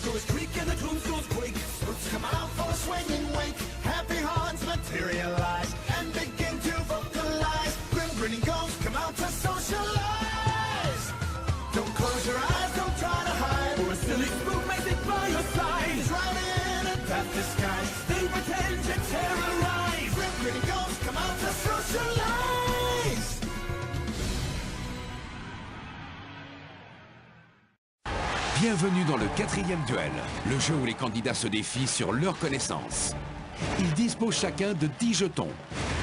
goes creak and the drums goes quake. Roots come out for a swinging wake. Happy hearts materialize and begin to vocalize. Grim grinning ghosts come out to socialize. Don't close your eyes, don't try to hide. Or a silly spook may sit by your side. He's riding in a death disguise. They pretend to terrorize. Grim grinning ghosts come out to socialize. Bienvenue dans le 4e duel, le jeu où les candidats se défient sur leur connaissance. Ils disposent chacun de 10 jetons.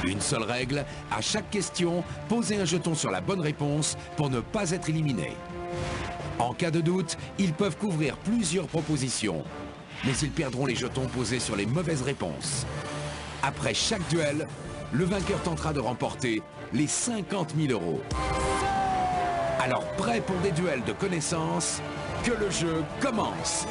Une seule règle, à chaque question, posez un jeton sur la bonne réponse pour ne pas être éliminé. En cas de doute, ils peuvent couvrir plusieurs propositions, mais ils perdront les jetons posés sur les mauvaises réponses. Après chaque duel, le vainqueur tentera de remporter les 50 000 €. Alors prêt pour des duels de connaissances? Que le jeu commence!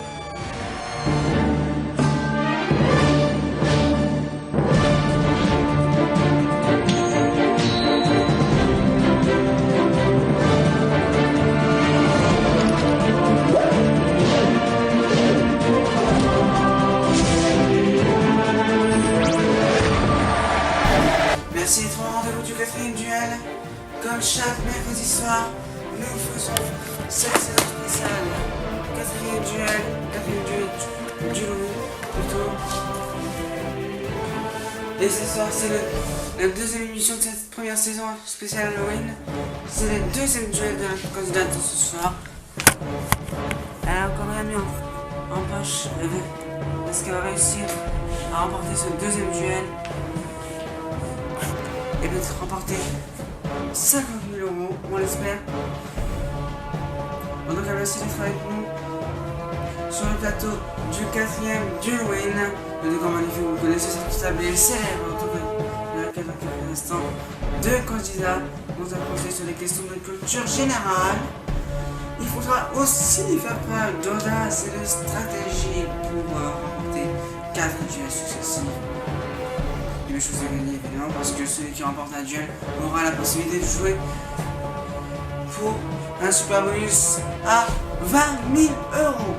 Merci d'être au rendez-vous du 4e duel. Comme chaque mercredi soir, nous faisons cette saison spéciale. 4e duel du loup, plutôt. Et ce soir, c'est la deuxième émission de cette première saison spéciale Halloween. C'est le deuxième duel de notre candidate de ce soir. Elle a encore rien mis en poche. Est-ce qu'elle va réussir à remporter ce deuxième duel et peut-être remporter 50 000 €, on l'espère. Donc elle va aussi d'être avec nous sur le plateau du 4e du Halloween. Le décor magnifique, vous connaissez cette table célèbre autour de laquelle dans quelques instants, deux candidats vont s'approcher sur les questions de culture générale. Il faudra aussi faire preuve d'audace et de stratégie pour remporter 4 duels successifs. Et les choses à gagner évidemment parce que celui qui remporte un duel aura la possibilité de jouer pour un super bonus à 20 000 €.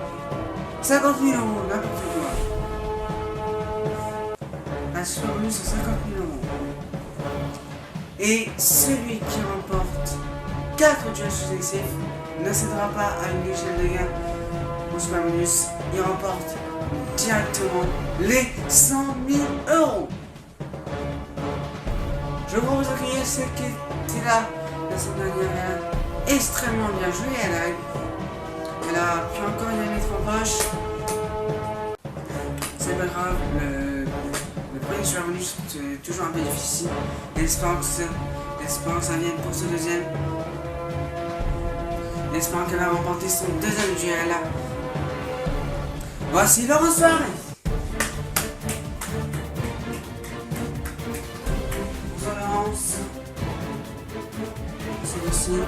50 000 €, n'importe quoi. Un super bonus à 50 000 €. Et celui qui remporte 4 duels successifs ne cédera pas à une échelle de gain au super bonus. Il remporte directement les 100 000 €. Je vous propose d'accueillir celle qui était là la semaine dernière. Elle a extrêmement bien joué. Elle a pu encore y mettre en poche. C'est pas grave. Le premier super bonus est toujours un peu difficile. Espérons que ça vienne pour ce deuxième. Espérons qu'elle va remporter son deuxième duel. Voici Laurent Soirée. C'est ici.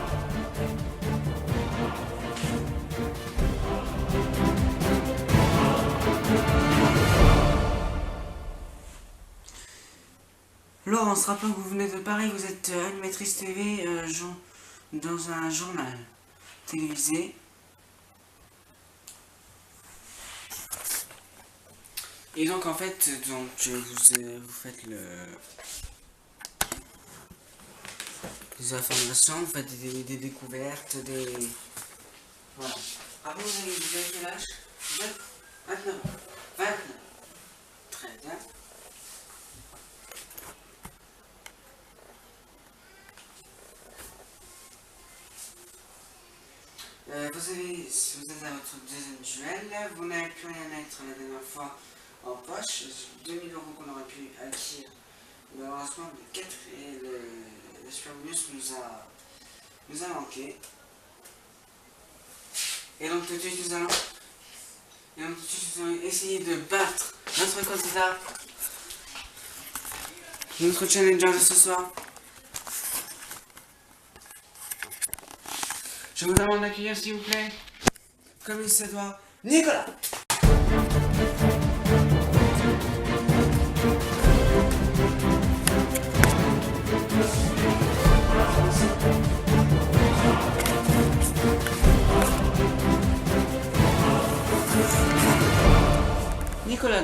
Laurence, rappelons que vous venez de Paris, vous êtes animatrice TV dans un journal télévisé. Et donc en fait, vous faites des informations, vous faites des découvertes, des... Voilà. Après vous avez quel âge? 29 ans. 29. Très bien. Vous êtes à votre deuxième duel, vous n'avez plus rien à mettre la dernière fois en poche, 2 000 € qu'on aurait pu acquérir. Malheureusement, le super bonus nous a manqué. Et donc tout de suite nous allons essayer de battre notre candidat, notre challenger de ce soir. Je vous demande d'accueillir s'il vous plaît, comme il se doit, Nicolas.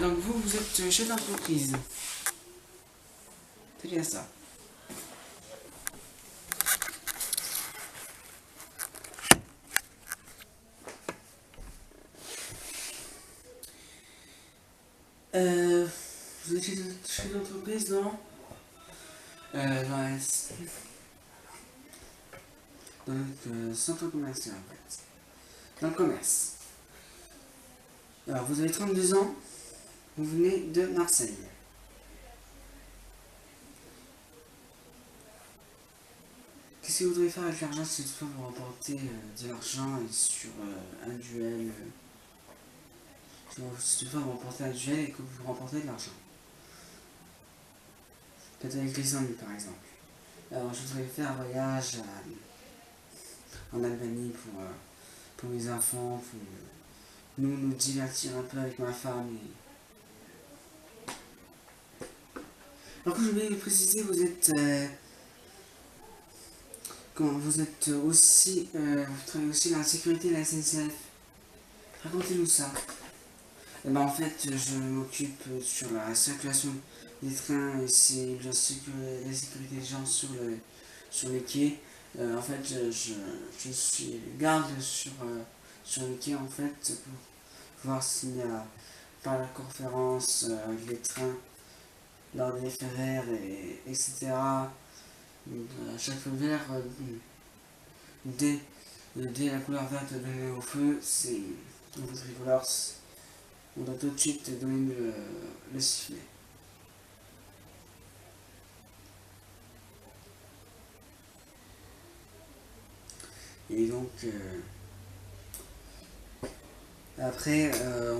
donc vous êtes chef d'entreprise. C'est bien ça. Vous êtes chef d'entreprise dans le centre commercial en fait. Dans le commerce. Alors vous avez 32 ans, vous venez de Marseille. Qu'est-ce que vous voudriez faire avec l'argent si toutefois vous remportez de l'argent et sur un duel si toutefois vous remportez un duel et que vous remportez de l'argent. Peut-être avec les amis par exemple. Alors je voudrais faire un voyage en Albanie pour mes enfants, pour nous divertir un peu avec ma femme. Alors que je voulais préciser, vous êtes vous êtes aussi vous travaillez aussi dans la sécurité de la SNCF. Racontez-nous ça. Et ben en fait je m'occupe sur la circulation des trains et c'est la sécurité des gens sur les quais. En fait je suis garde sur les quais en fait pour voir s'il y a pas la conférence avec les trains lors des FRR etc. Donc, à chaque feu vert dès la couleur verte donnée au feu, c'est dans le tricolore, on doit tout de suite donner le sifflet. Et donc après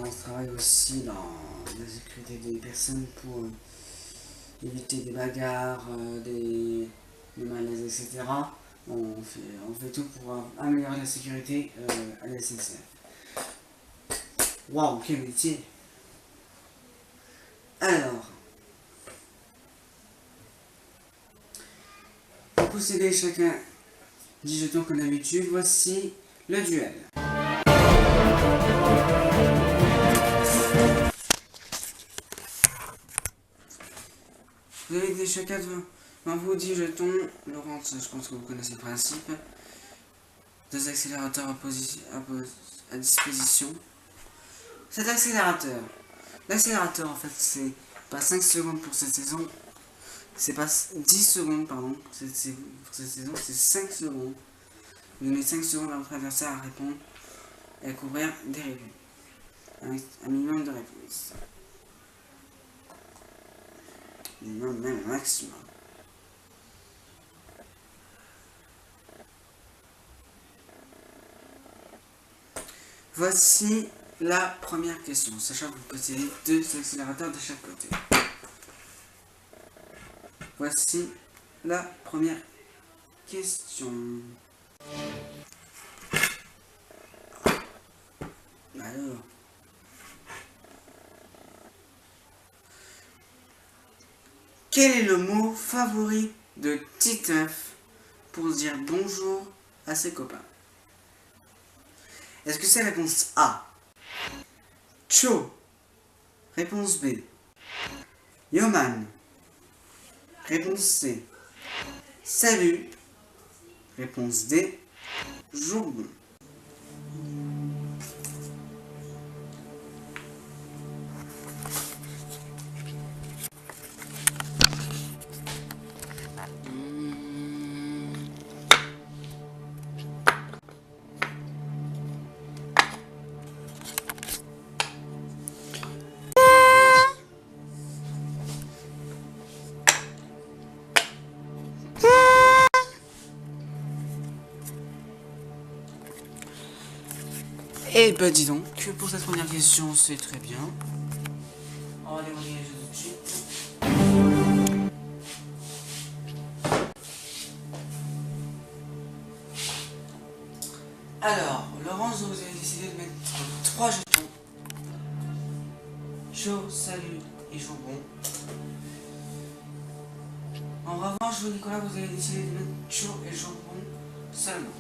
on travaille aussi dans la sécurité des personnes pour éviter des bagarres, des malaises, etc. On fait tout pour améliorer la sécurité à la SNCF. Waouh, quel métier! Alors, pour posséder chacun 10 jetons comme d'habitude, voici le duel. Vous avez des chacun devant vous 10 jetons. Laurence, je pense que vous connaissez le principe. 2 accélérateurs à disposition. Cet accélérateur. L'accélérateur en fait c'est pas 5 secondes pour cette saison. C'est pas 10 secondes pardon. Pour cette saison c'est 5 secondes. Vous donnez 5 secondes à votre adversaire à répondre et à couvrir des réponses. Un minimum de réponses. Minimum, même maximum. Voici la première question, sachant que vous possédez 2 accélérateurs de chaque côté. Voici la première question. Alors, quel est le mot favori de Titeuf pour dire bonjour à ses copains? Est-ce que c'est réponse A, Tcho? Réponse B, Yoman? Réponse C, Salut? Réponse D, Jourbon? Eh ben dis donc, que pour cette première question, c'est très bien. On va démarrer les jeux tout de suite. Alors, Laurence, vous avez décidé de mettre 3 jetons. Chaud, Salut et Jourbon. En revanche, vous, Nicolas, vous avez décidé de mettre Chaud et Jourbon seulement.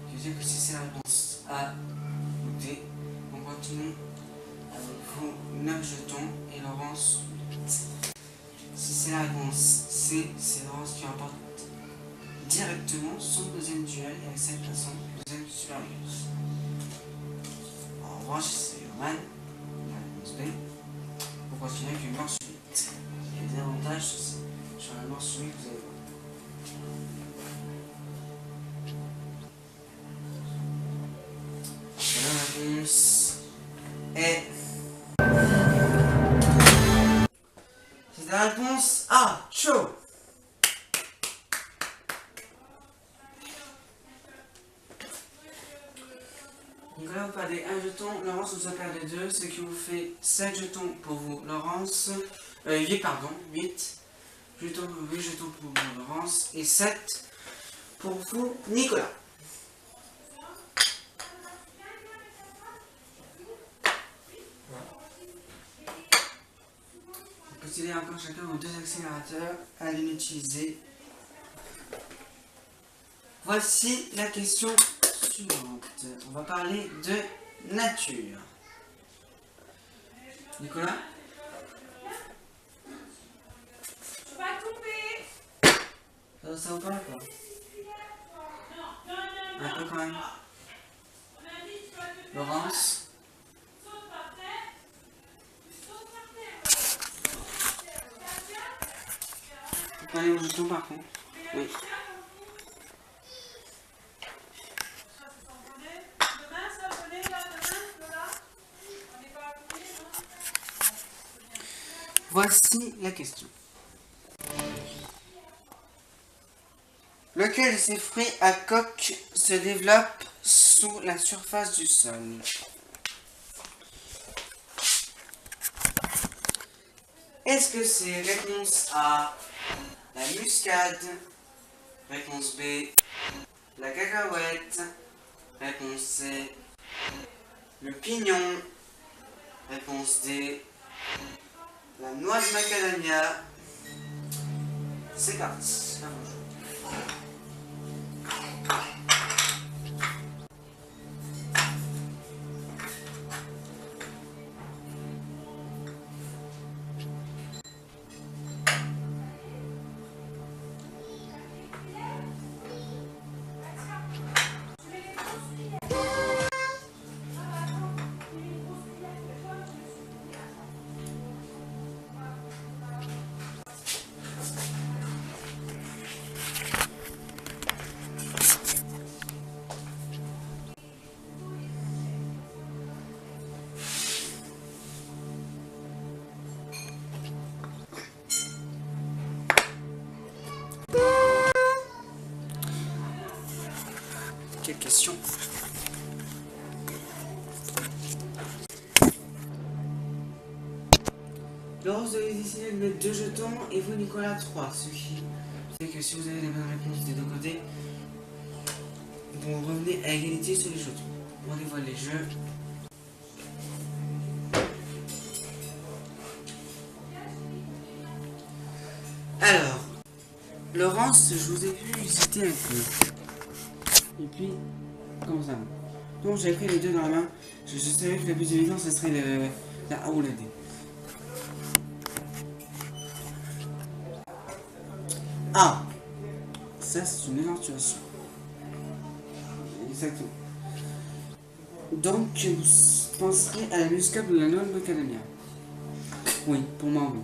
Je veux dire que si c'est la réponse A ou D, on continue avec vous 9 jetons et Laurence 8. Si c'est la réponse C, c'est Laurence qui remporte directement son deuxième duel et accède à son deuxième supérieuse. En revanche, c'est Yoman, la réponse B, pour continuer avec une manche 8. Il y a des avantages sur la manche 8, vous allez voir. La réponse est... C'est la réponse A, chaud. Nicolas, vous perdez 1 jeton, Laurence vous a perdu 2, ce qui vous fait 7 jetons pour vous, Laurence. 8 pardon, 8 jetons pour vous, Laurence, et 7 pour vous, Nicolas. Vous possédez encore chacun vos 2 accélérateurs à l'inutiliser. Voici la question suivante. On va parler de nature. Nicolas? Tu vas tomber. Ça vous parle quoi? Un peu quand même. Laurence? Vous parlez au jeton par contre? Oui. Voici la question. Lequel de ces fruits à coque se développe sous la surface du sol? Est-ce que c'est réponse A, la muscade, réponse B, la cacahuète, réponse C, le pignon, réponse D, la noix de macadamia? C'est parti. Quelle question? Laurence, vous avez décidé de mettre 2 jetons et vous, Nicolas, 3. Ce qui fait que si vous avez les bonnes réponses des deux côtés, vous revenez à égalité sur les jetons. On dévoile les jeux. Alors, Laurence, je vous ai vu hésiter un peu. Et puis, comme ça. Donc j'avais pris les deux dans la main. Je savais que la plus évidente, ce serait la A ou la D. A. Ça, c'est une éventuation. Exactement. Donc, vous penserez à la muscade ou la noix de macadamia? Oui, pour moi, oui.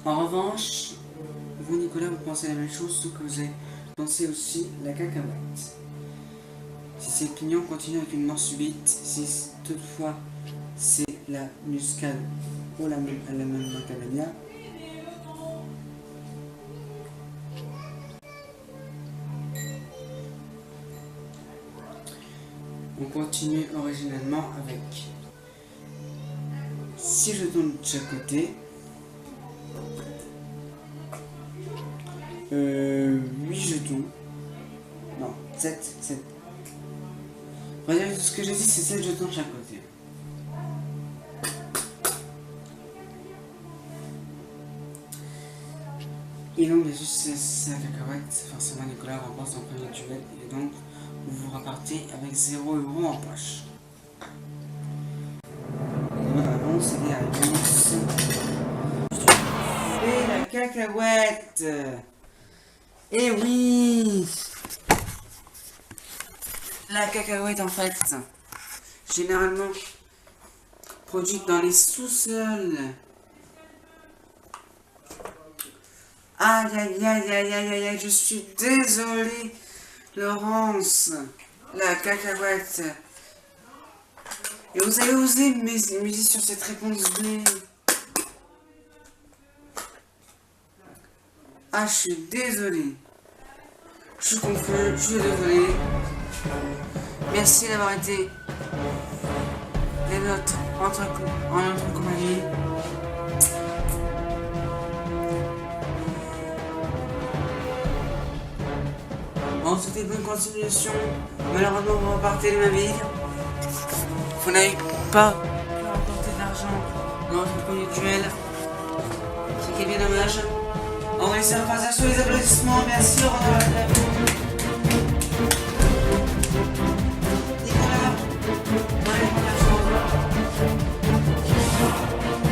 En revanche, vous, Nicolas, vous pensez la même chose, sauf que vous avez pensé aussi la cacahuète. Si c'est le pignon, continue avec une mort subite. Si toutefois c'est la muscade ou la même macadamia, on continue originalement avec 6 jetons de chaque côté. 8 jetons. Non, 7. On va dire que ce que j'ai dit, c'est 7 jetons de chaque côté. Et donc, bien sûr, c'est la cacahuète. Forcément, Nicolas remporte son premier duel. Et donc, vous repartez avec 0 € en poche. Nous allons céder la réponse. Et la cacahuète. Et oui, la cacahuète en fait, généralement produite dans les sous-sols. Aïe aïe aïe aïe aïe aïe aïe, je suis désolée, Laurence, la cacahuète. Et vous avez osé miser sur cette réponse B. Ah, je suis désolée. Je suis confus, je suis désolée. Merci d'avoir été les nôtres en notre compagnie. On vous souhaite une bonne continuation. Malheureusement, vous repartez de ma ville. Vous n'avez pas pu rapporter de l'argent dans votre premier duel. Ce qui est bien dommage. On va laisser un passage sur les applaudissements. Merci, au revoir. Nicolas, allez, on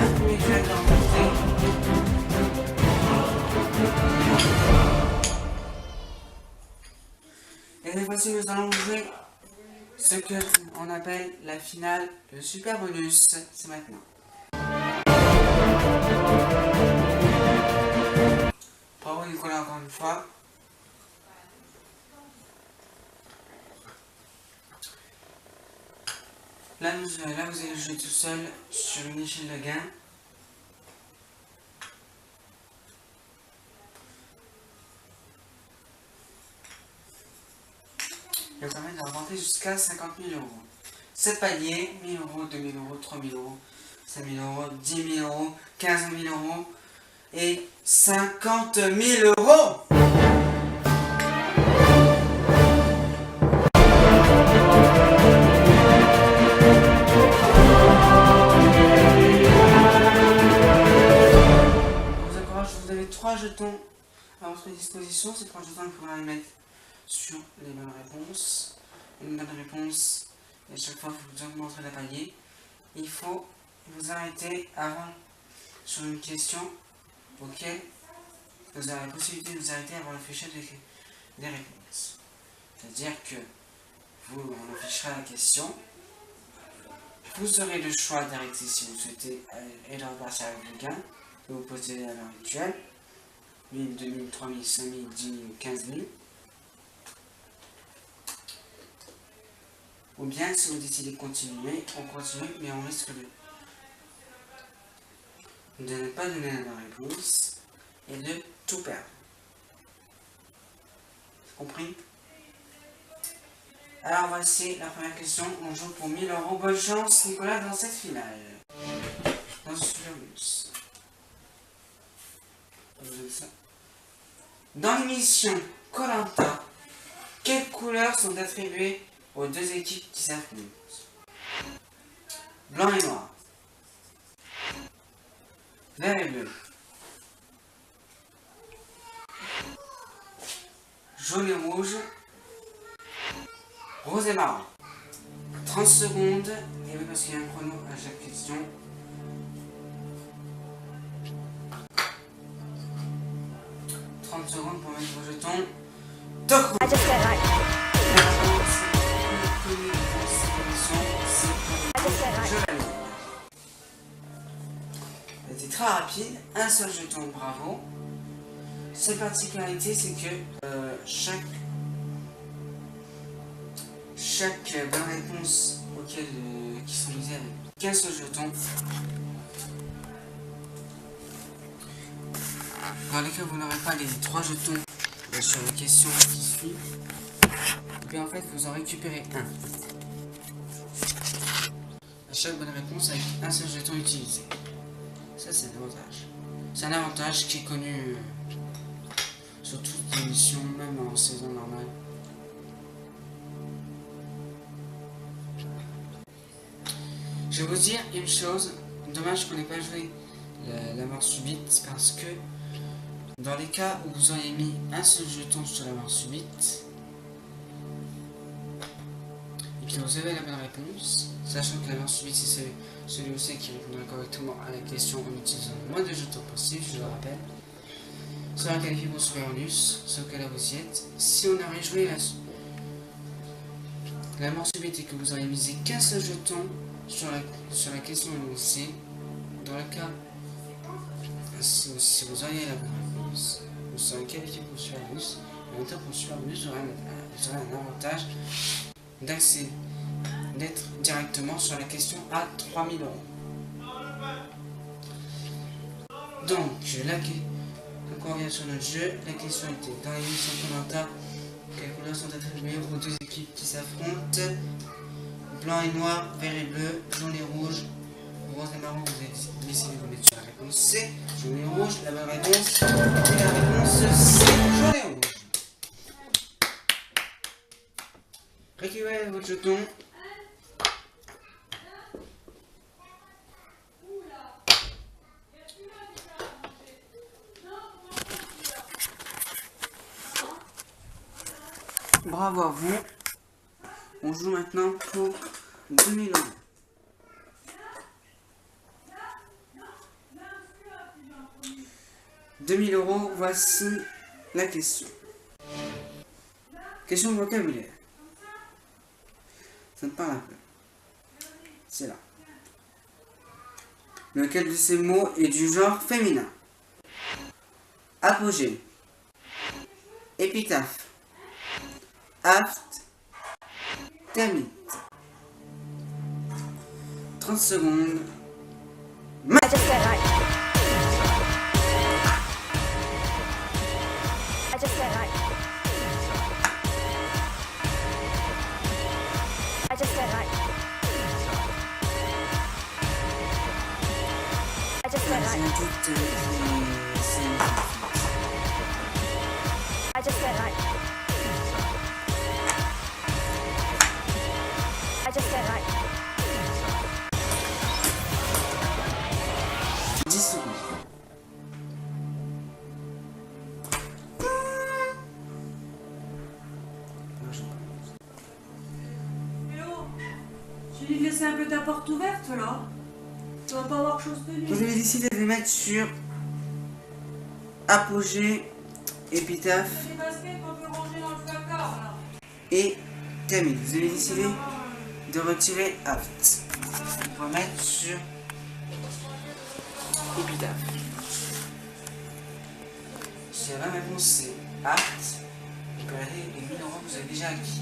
un premier duel dans l'entrée. Et cette fois-ci, nous allons jouer ce que on appelle la finale, le super bonus. C'est maintenant. Bravo Nicolas encore une fois. Là vous allez jouer tout seul sur une échelle de gain. Il permet de remporter jusqu'à 50 000 €. 7 paliers, 1 000 €, 2 000 €, 3 000 €, 5 000 €, 10 000 €, 15 000 € et 50 000 €. Je vous encourage, vous avez 3 jetons à votre disposition. Ces 3 jetons, il faudra les mettre sur les bonnes réponses. Une bonne réponse, et à chaque fois que vous augmenterez la palier, il faut vous arrêter avant sur une question auquel vous avez la possibilité de vous arrêter avant l'affichage des réponses. C'est-à-dire que on affichera la question, vous aurez le choix d'arrêter si vous souhaitez et de repartir avec le gain que vous possédez à l'heure actuelle, 1000, 2000, 3000, 5000, 10 000, 15 000. Ou bien si vous décidez de continuer, on continue, mais on risque de ne pas donner la réponse et de tout perdre. Compris? Alors voici la première question, on joue pour 1 000 €. Bonne chance Nicolas dans cette finale. Dans ce super bonus. Dans l'émission Koh-Lanta, quelles couleurs sont attribuées aux deux équipes qui s'affrontent? Blanc et noir, vert et bleu, jaune et rouge, rose et marron. 30 secondes, et oui parce qu'il y a un chrono à chaque question. Secondes pour mettre vos jetons. Top. C'était très rapide, un seul jeton, bravo. Cette particularité, c'est que chaque bonne réponse qui sont lisées avec qu'un seul jeton, dans lesquels vous n'aurez pas les 3 jetons sur la question qui suit, et puis en fait vous en récupérez un. À chaque bonne réponse avec un seul jeton utilisé. Ça c'est l'avantage. C'est un avantage qui est connu sur toutes les émissions, même en saison normale. Je vais vous dire une chose, dommage qu'on n'ait pas joué la mort subite parce que dans les cas où vous auriez mis un seul jeton sur la mort subite, que vous avez la bonne réponse, sachant que la mort subite c'est celui ou celle qui répondra correctement à la question en utilisant le moins de jetons possible, je le rappelle, sera qualifié pour super bonus, sauf que là vous y êtes. Si on aurait joué la mort subite et que vous auriez misé qu'un seul jeton sur la question énoncée, dans le cas, si vous auriez la bonne réponse, vous serez qualifié pour super bonus. En même temps, pour super bonus, vous aurez un avantage d'être directement sur la question à 3000 €. Donc, on revient sur notre jeu. La question était dans l'émission Koh-Lanta, quelles couleurs sont attribuées aux deux équipes qui s'affrontent? Blanc et noir, vert et bleu, jaune et rouge, rose et marron. Vous avez décidé de vous mettre sur la réponse C, jaune et rouge. La bonne réponse est la réponse C, jaune et rouge. Récupérez votre jeton. Bravo à vous. On joue maintenant pour 2000 €. 2000 €, voici la question. Question de vocabulaire. Ça me parle un peu. C'est là. Lequel de ces mots est du genre féminin? Apogée. Épitaphe. Aft. Termite. 30 secondes. I just don't like. I just don't like. I just don't like. I just don't like. I just don't like. I just don't like. 10 secondes. Hello, tu dis de laisser un peu ta porte ouverte là. Tu vas pas avoir chose de nuit. Vous avez décidé de les mettre sur apogée, épitaphe Les baskets qu'on peut ranger dans le placard là. et termite. Vous avez décidé de retirer aft. On va mettre sur épitaphe. Si la réponse c'est aft, vous pouvez aller les 1000 € que vous avez déjà acquis.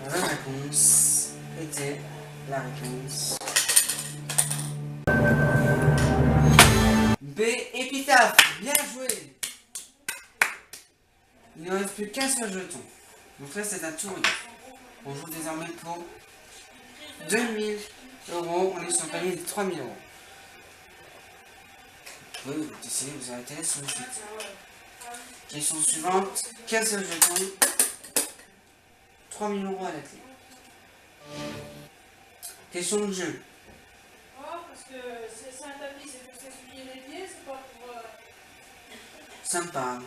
La réponse était la réponse B, épitaphe. Bien joué. Il ne reste plus qu'un seul jeton. Donc là c'est un tour. On joue désormais pour 2000 €. On est sur le palier de 3000 €. Oui, vous décidez de vous arrêter là sur le site. Question suivante. Qu'un seul jeton. 3000 € à la clé. Question de jeu. Oh, parce que c'est un tapis, c'est pour s'essuyer les pieds, c'est pas pour. Sympa.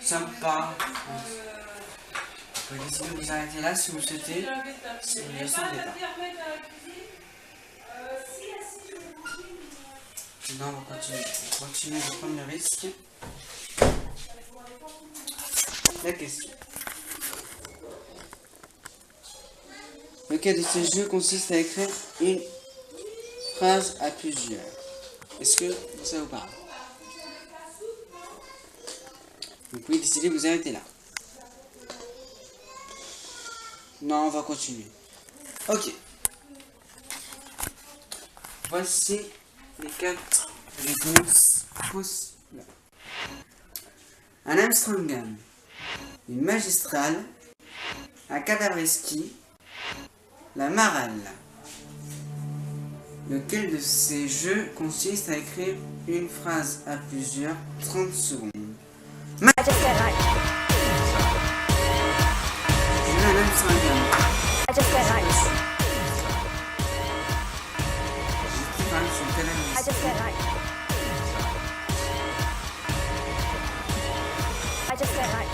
Sympa. Vous pouvez décider de vous arrêter là si vous le souhaitez. Si vous ne le sentez pas. Non, on va continuer. On continue de prendre le risque. La question. Lequel de ces jeux consiste à écrire une phrase à plusieurs? Est-ce que ça vous parle? Vous pouvez décider de vous arrêter là. Non, on va continuer. Ok. Voici les 4 réponses possibles. Un Armstrongham, une magistrale, un Cadavreski, la Marelle. Lequel de ces jeux consiste à écrire une phrase à plusieurs 30 secondes? I just said right. Julian Armstrong. I just said right. J'ai parlé sur le canal. I just said right. I just said right.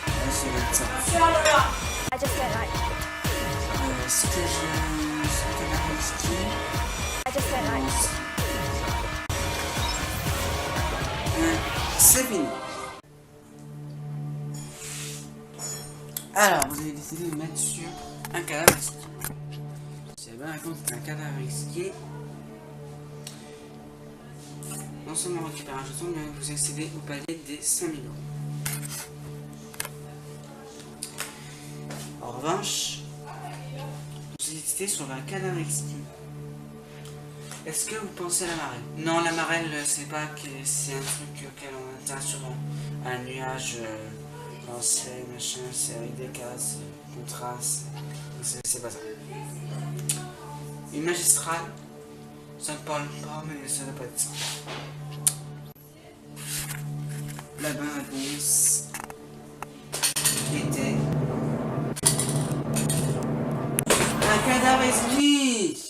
Ah, c'est le ça. I just said right. Est-ce que je... sur le canal whisky? I just said right. C'est fini. Alors, vous avez décidé de mettre sur un cadavre exquis. Si la bonne réponse est un cadavre exquis, non seulement récupérer un jeton, mais vous accédez au palier des 5000 €. En revanche, vous avez décidé sur un cadavre exquis. Est-ce que vous pensez à la marelle? Non, la marelle, c'est pas que c'est un truc auquel on atteint sur un nuage quand c'est machin, c'est avec des cases, contraste. C'est pas ça. Une magistrale, ça ne parle pas, mais ça n'a pas de sens. La bonne réponse était un cadavre exquis.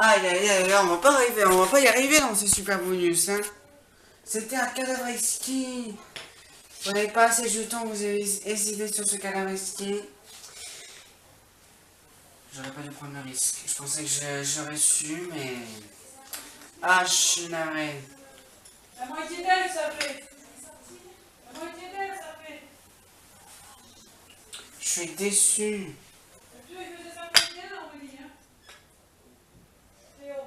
Aïe aïe aïe, on va pas y arriver dans ces super bonus, hein. C'était un cadavre exquis. Vous n'avez pas assez de jetons, vous avez hésité sur ce cadavre exquis. J'aurais pas dû prendre le risque. Je pensais que j'aurais su, mais... Ah, je suis navré. La moitié d'elle, ça fait. La moitié d'elle, ça fait. Je suis déçu. Le vieux, il faisait ça comme bien, on me dit, hein. Théo.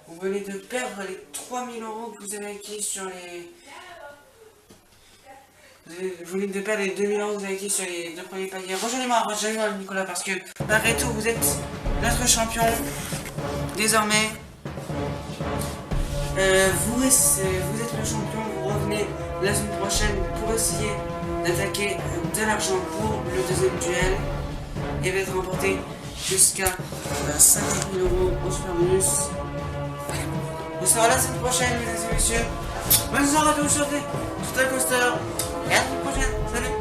Vous venez de perdre les 3000 € que vous avez acquis sur les... Vous venez de perdre les 2000 € que vous avez acquis sur les 2 premiers paliers. Rejoignez-moi Nicolas, parce que malgré tout, vous êtes notre champion. Désormais, vous êtes le champion. Vous revenez la semaine prochaine pour essayer d'attaquer de l'argent pour le deuxième duel et va être remporté jusqu'à 50 000 € au super bonus. On sera la semaine prochaine, mesdames et messieurs. Bonne soirée à tous sur Coaster. Et à la semaine prochaine. Salut.